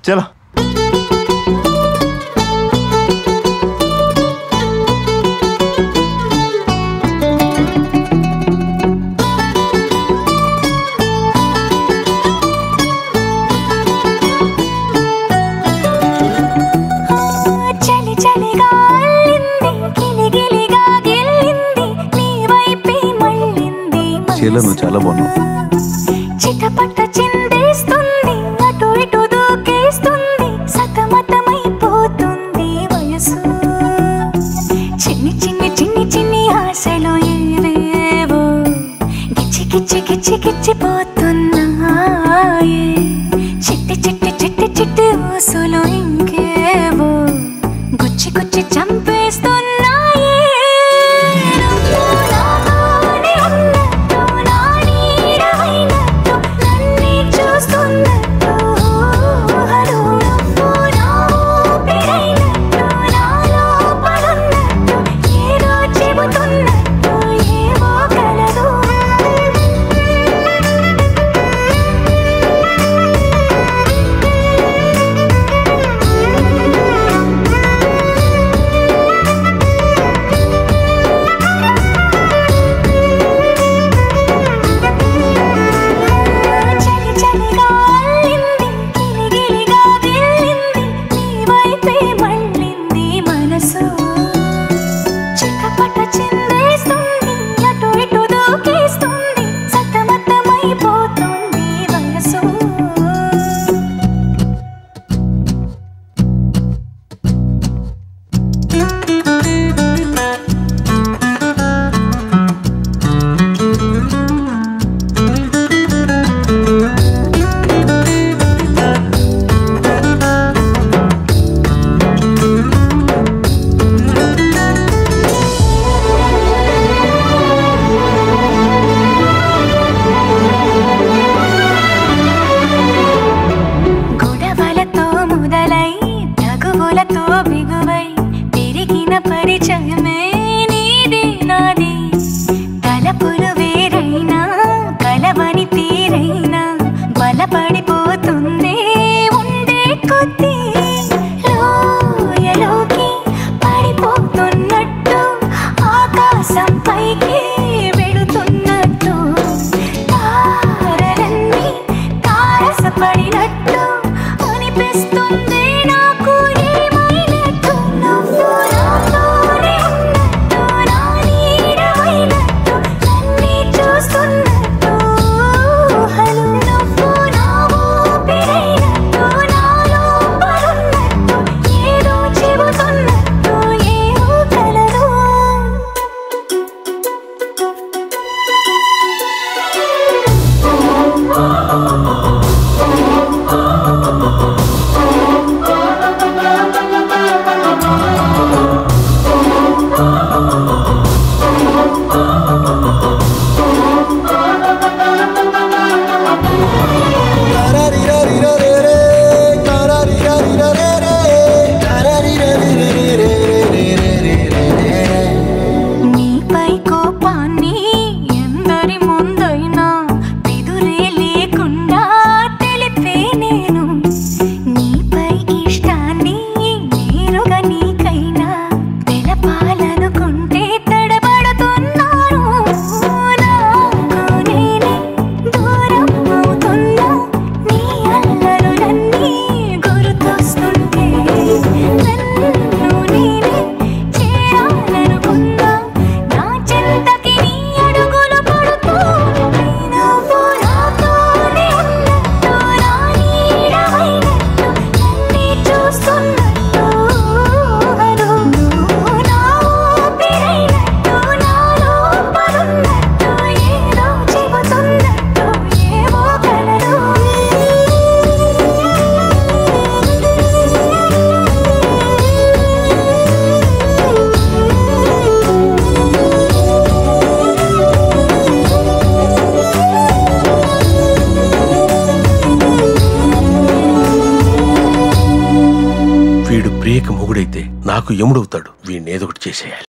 చలో. చీల నువ్వు చాలా బాగున్నావు. చిటపట చిందేస్తుంది, అటు ఇటు దూకేస్తుంది, సతమతమైపోతుంది వయసు. చిన్ని చిన్ని చిన్ని చిన్ని ఆశలు ఏవేవో గిచ్చి గిచ్చి గిచ్చి గిచ్చిపోతున్నాయే. చిట్టి చిట్టి చిట్టి చిట్టి ఊసులు ఇంకేవో గుచ్చి గుచ్చి చంపేస్తున్నాయే. బిగువై పెరిగిన పరిచయమే నీది నాది. తలపులు వేరైనా కలవని తీరైనా బలపడిపోతుంది ఉండే కొద్దీ. లోయలోకి పడిపోతున్నట్టు ఆకాశం పైకి వెళుతున్నట్టు తారలన్నీ తారసపడినట్టు అనిపిస్తుంది. వీడు ప్రియక మొగుడైతే నాకు యముడవుతాడు. వీడిని ఏదో ఒకటి చేసేయాలి.